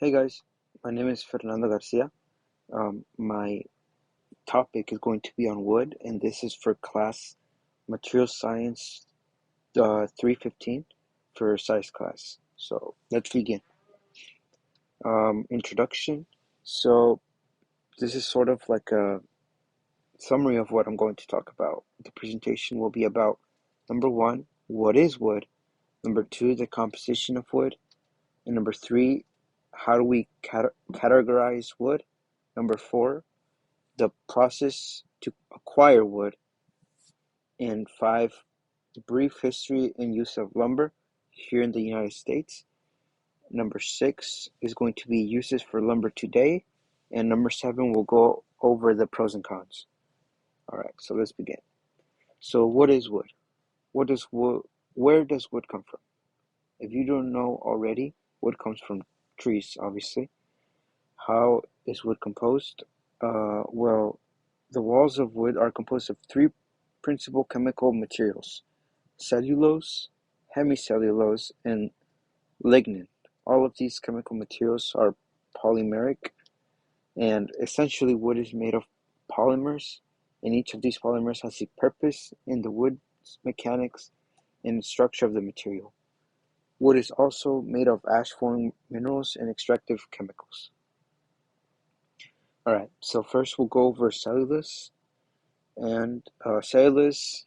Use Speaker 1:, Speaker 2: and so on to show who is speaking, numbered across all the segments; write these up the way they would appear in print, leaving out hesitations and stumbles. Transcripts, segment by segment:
Speaker 1: Hey guys, my name is Fernando Garcia. My topic is going to be on wood, and this is for class Material Science 315 for science class. So let's begin. Introduction. So this is sort of like a summary of what I'm going to talk about. The presentation will be about number one, what is wood? Number two, the composition of wood. And number three, how do we categorize wood? Number four, the process to acquire wood, and five, the brief history and use of lumber here in the United States. Number six is going to be uses for lumber today, and number seven will go over the pros and cons. All right, so let's begin. So, what is wood? What does wood? Where does wood come from? If you don't know already, wood comes from trees, obviously. How is wood composed? Well, the walls of wood are composed of three principal chemical materials: cellulose, hemicellulose, and lignin. All of these chemical materials are polymeric, and essentially wood is made of polymers, and each of these polymers has a purpose in the wood's mechanics and structure of the material. Wood is also made of ash-forming minerals and extractive chemicals. Alright, so first we'll go over cellulose. And cellulose,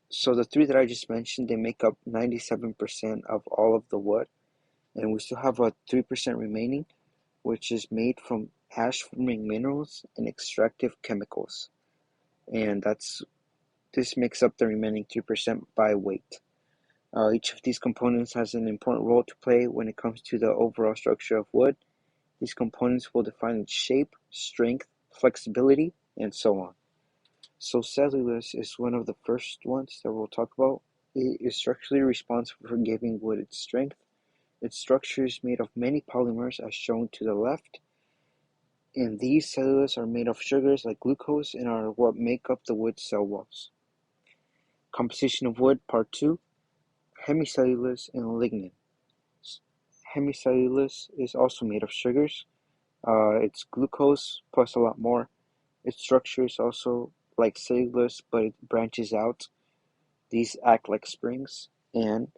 Speaker 1: so the three that I just mentioned, they make up 97% of all of the wood. And we still have a 3% remaining, which is made from ash-forming minerals and extractive chemicals. And this makes up the remaining 3% by weight. Each of these components has an important role to play when it comes to the overall structure of wood. These components will define its shape, strength, flexibility, and so on. So cellulose is one of the first ones that we'll talk about. It is structurally responsible for giving wood its strength. Its structure is made of many polymers as shown to the left, and these cellulose are made of sugars like glucose and are what make up the wood cell walls. Composition of wood, part 2, hemicellulose and lignin. Hemicellulose is also made of sugars. It's glucose plus a lot more. Its structure is also like cellulose, but it branches out. These act like springs, and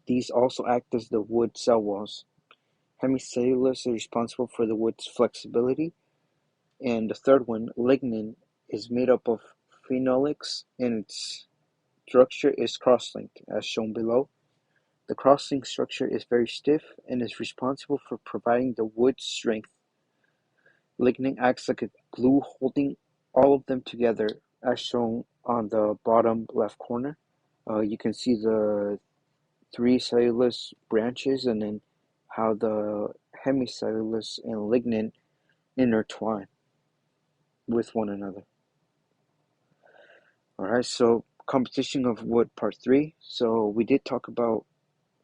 Speaker 1: these also act as the wood cell walls. Hemicellulose is responsible for the wood's flexibility, and the third one, lignin, is made up of phenolics, and its structure is cross-linked, as shown below. The cross-linked structure is very stiff and is responsible for providing the wood's strength. Lignin acts like a glue holding all of them together, as shown on the bottom left corner. You can see the three cellulose branches and then how the hemicellulose and lignin intertwine with one another. Alright, so composition of wood part 3. So we did talk about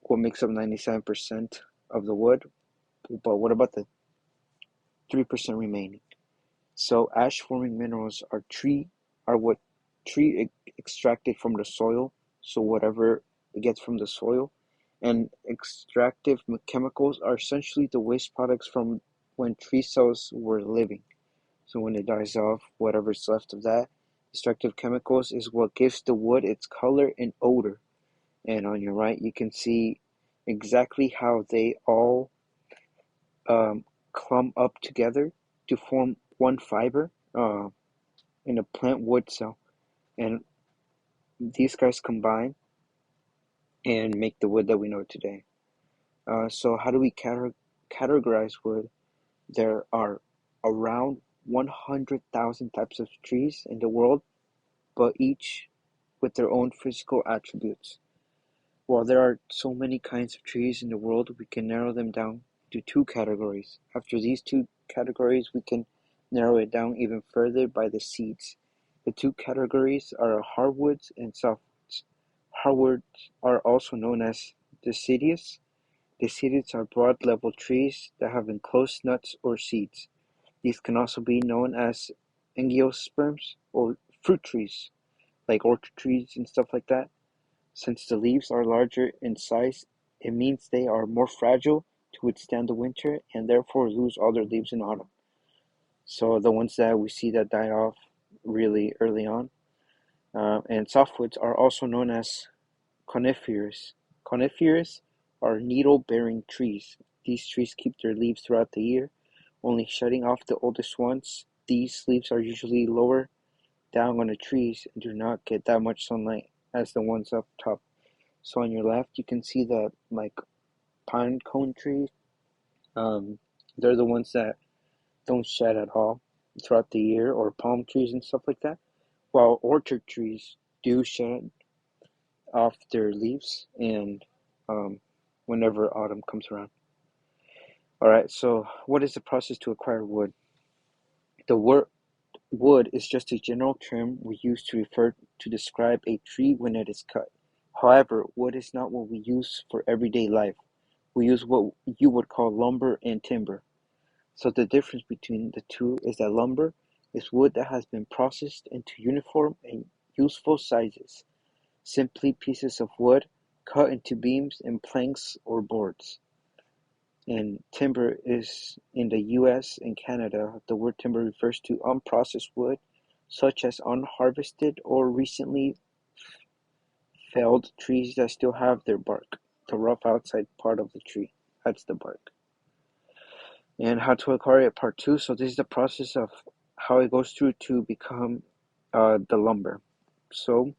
Speaker 1: what makes up 97% of the wood, but what about the 3% remaining? So ash forming minerals are what tree extracted from the soil, so whatever it gets from the soil. And extractive chemicals are essentially the waste products from when tree cells were living. So when it dies off, whatever's left of that, extractive chemicals is what gives the wood its color and odor. And on your right, you can see exactly how they all clump up together to form one fiber in a plant wood cell. And these guys combine and make the wood that we know today. So how do we categorize wood? There are around 100,000 types of trees in the world, but each with their own physical attributes. While there are so many kinds of trees in the world, we can narrow them down to two categories. After these two categories, we can narrow it down even further by the seeds. The two categories are hardwoods and softwoods. Hardwoods are also known as deciduous. Deciduous are broad level trees that have enclosed nuts or seeds. These can also be known as angiosperms or fruit trees, like orchard trees and stuff like that. Since the leaves are larger in size, it means they are more fragile to withstand the winter and therefore lose all their leaves in autumn. So the ones that we see that die off really early on. And softwoods are also known as coniferous. Coniferous are needle-bearing trees. These trees keep their leaves throughout the year, only shedding off the oldest ones. These leaves are usually lower down on the trees and do not get that much sunlight as the ones up top. So on your left, you can see the like pine cone trees. Um, they're the ones that don't shed at all throughout the year, or palm trees and stuff like that. While orchard trees do shed off their leaves and um, whenever autumn comes around. All right, so what is the process to acquire wood? The word wood is just a general term we use to refer to describe a tree when it is cut. However, wood is not what we use for everyday life. We use what you would call lumber and timber. So the difference between the two is that lumber is wood that has been processed into uniform and useful sizes, simply pieces of wood cut into beams and planks or boards. And timber is in the US and Canada. The word timber refers to unprocessed wood, such as unharvested or recently felled trees that still have their bark, the rough outside part of the tree. That's the bark. And how to acquire it, part two. So this is the process of how it goes through to become the lumber. So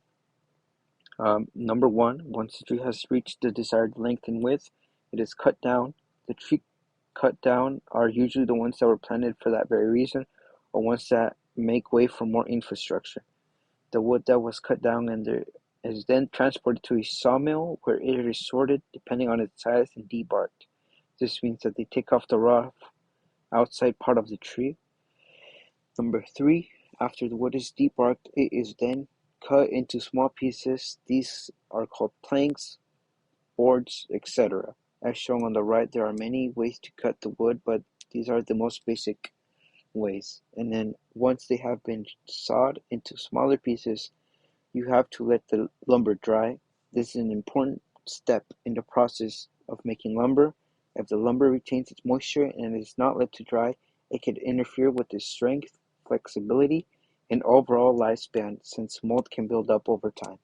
Speaker 1: number one, once the tree has reached the desired length and width, it is cut down. The tree cut down are usually the ones that were planted for that very reason, or ones that make way for more infrastructure. The wood that was cut down and there is then transported to a sawmill where it is sorted depending on its size and debarked. This means that they take off the rough outside part of the tree. Number three, after the wood is debarked, it is then cut into small pieces. These are called planks, boards, etc. As shown on the right, there are many ways to cut the wood, but these are the most basic ways. And then once they have been sawed into smaller pieces, you have to let the lumber dry. This is an important step in the process of making lumber. If the lumber retains its moisture and is not let to dry, it could interfere with its strength, flexibility, and overall lifespan since mold can build up over time.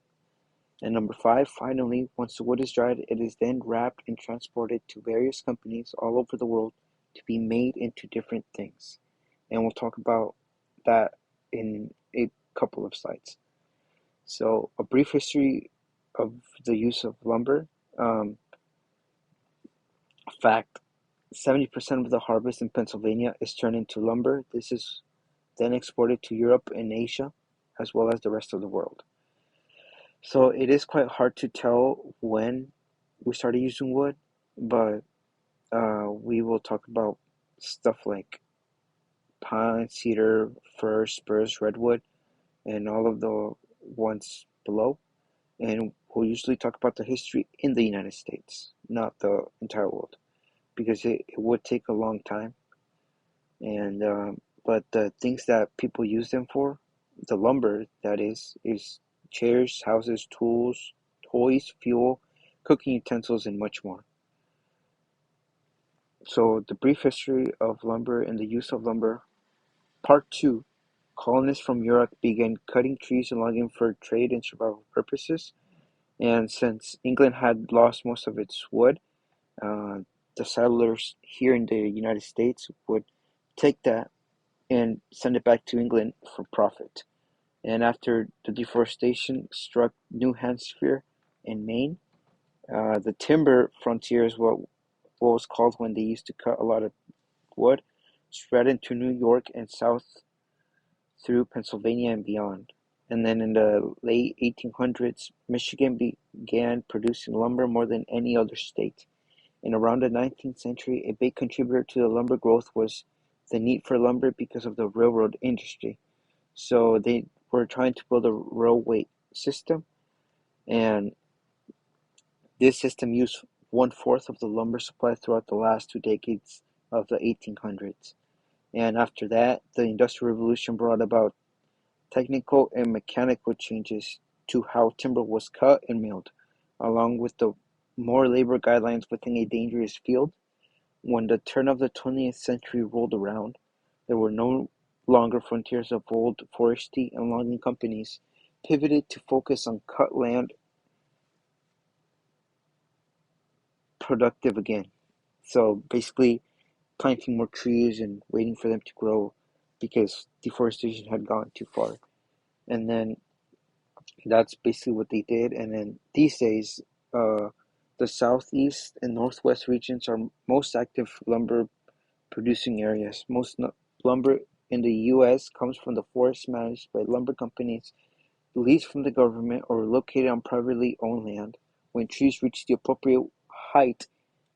Speaker 1: And number five, finally, once the wood is dried, it is then wrapped and transported to various companies all over the world to be made into different things. And we'll talk about that in a couple of slides. So, a brief history of the use of lumber. Fact, 70% of the harvest in Pennsylvania is turned into lumber. This is then exported to Europe and Asia, as well as the rest of the world. So it is quite hard to tell when we started using wood, but we will talk about stuff like pine, cedar, fir, spruce, redwood, and all of the ones below. And we'll usually talk about the history in the United States, not the entire world, because it would take a long time. And but the things that people use them for, the lumber that is chairs, houses, tools, toys, fuel, cooking utensils, and much more. So the brief history of lumber and the use of lumber. Part 2. Colonists from Europe began cutting trees and logging for trade and survival purposes. And since England had lost most of its wood, uh, the settlers here in the United States would take that and send it back to England for profit. And after the deforestation struck New Hampshire and Maine, the timber frontier is what was called when they used to cut a lot of wood, spread into New York and south through Pennsylvania and beyond. And then in the late 1800s, Michigan began producing lumber more than any other state. And around the 19th century, a big contributor to the lumber growth was the need for lumber because of the railroad industry. So they were trying to build a railway system, and this system used one-fourth of the lumber supply throughout the last 2 decades of the 1800s. And after that, the Industrial Revolution brought about technical and mechanical changes to how timber was cut and milled, along with the more labor guidelines within a dangerous field. When the turn of the 20th century rolled around, there were no longer frontiers of old forestry, and logging companies pivoted to focus on cut land productive again. So basically, planting more trees and waiting for them to grow because deforestation had gone too far. And then that's basically what they did. And then these days, uh, the southeast and northwest regions are most active lumber producing areas. Most lumber in the U.S. comes from the forests managed by lumber companies, leased from the government, or located on privately owned land. When trees reach the appropriate height,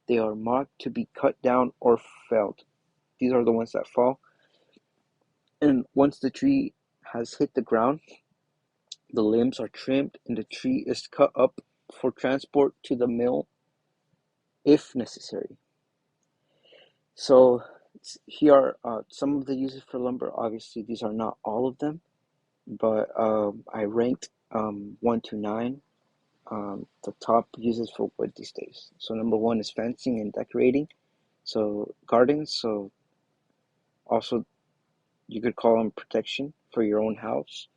Speaker 1: they are marked to be cut down or felled. These are the ones that fall. And once the tree has hit the ground, the limbs are trimmed and the tree is cut up for transport to the mill if necessary. So here are some of the uses for lumber. Obviously, these are not all of them, but I ranked 1 to 9 the top uses for wood these days. So number 1 is fencing and decorating. So gardens. So also you could call them protection for your own house.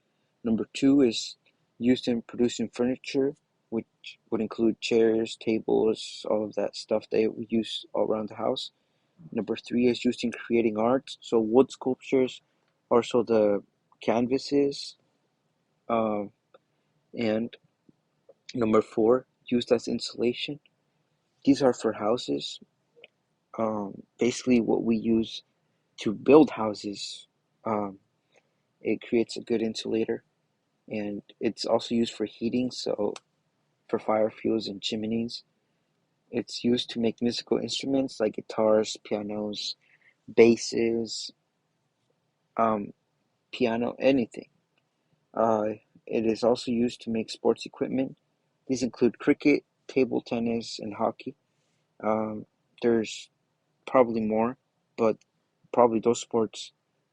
Speaker 1: Number 2 is used in producing furniture, which would include chairs, tables, all of that stuff they use all around the house. Number 3 is used in creating art, so wood sculptures, also the canvases, um, and number 4, used as insulation. These are for houses. Basically, what we use to build houses, um, it creates a good insulator, and it's also used for heating, so for fire fuels and chimneys. It's used to make musical instruments like guitars, pianos, basses, um, piano, anything. Uh, it is also used to make sports equipment. These include cricket, table tennis, and hockey. Um, there's probably more, but probably those sports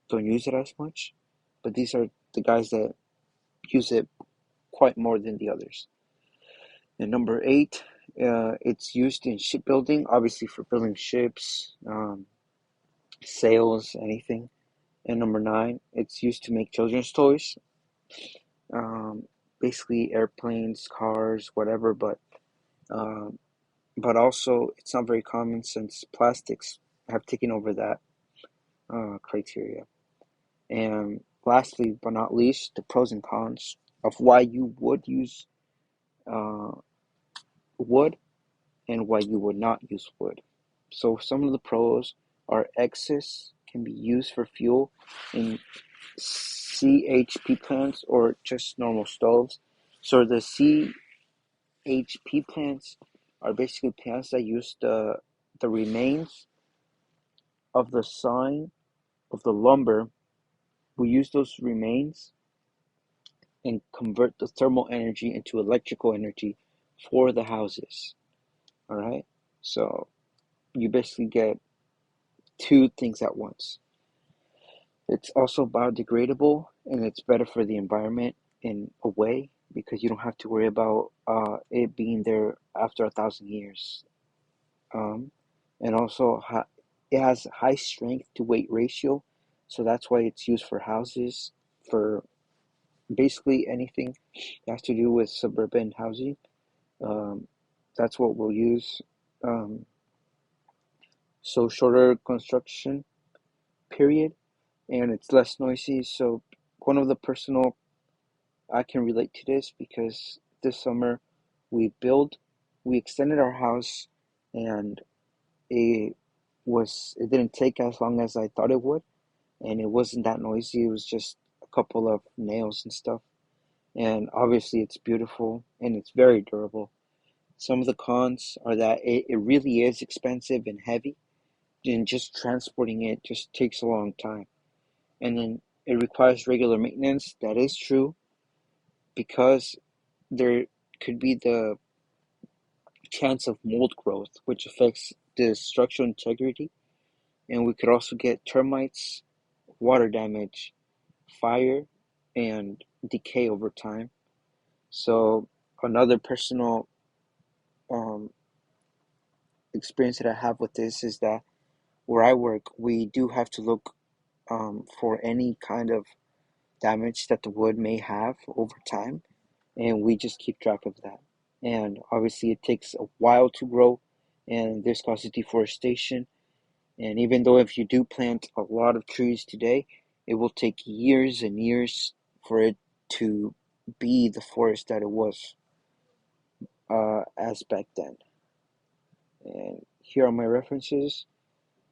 Speaker 1: don't use it as much. But these are the guys that use it quite more than the others. And number 8, it's used in shipbuilding, obviously for building ships, sails, anything. And number 9, it's used to make children's toys, um, basically airplanes, cars, whatever. Um, but also it's not very common since plastics have taken over that criteria. And lastly, but not least, the pros and cons of why you would use uh, wood and why you would not use wood. So some of the pros are excess can be used for fuel in CHP plants or just normal stoves. So the CHP plants are basically plants that use the remains of the sign of the lumber. We use those remains and convert the thermal energy into electrical energy for the houses. All right. So you basically get two things at once. It's also biodegradable and it's better for the environment in a way because you don't have to worry about it being there after 1,000 years. Um, and also, it has high strength to weight ratio, so that's why it's used for houses, for basically anything that has to do with suburban housing. Um, that's what we'll use. Um, so shorter construction period, and it's less noisy. So one of the personal I can relate to this because this summer we built, we extended our house, and it it didn't take as long as I thought it would, and it wasn't that noisy. It was just a couple of nails and stuff. And obviously, it's beautiful and it's very durable. Some of the cons are that it really is expensive and heavy, and just transporting it just takes a long time. And then it requires regular maintenance. That is true because there could be the chance of mold growth, which affects the structural integrity. And we could also get termites, water damage, fire, and decay over time. So another personal um, experience that I have with this is that where I work, we do have to look for any kind of damage that the wood may have over time, and we just keep track of that. And obviously, it takes a while to grow, and this causes deforestation. And even though if you do plant a lot of trees today, it will take years and years for it to be the forest that it was as back then. And here are my references.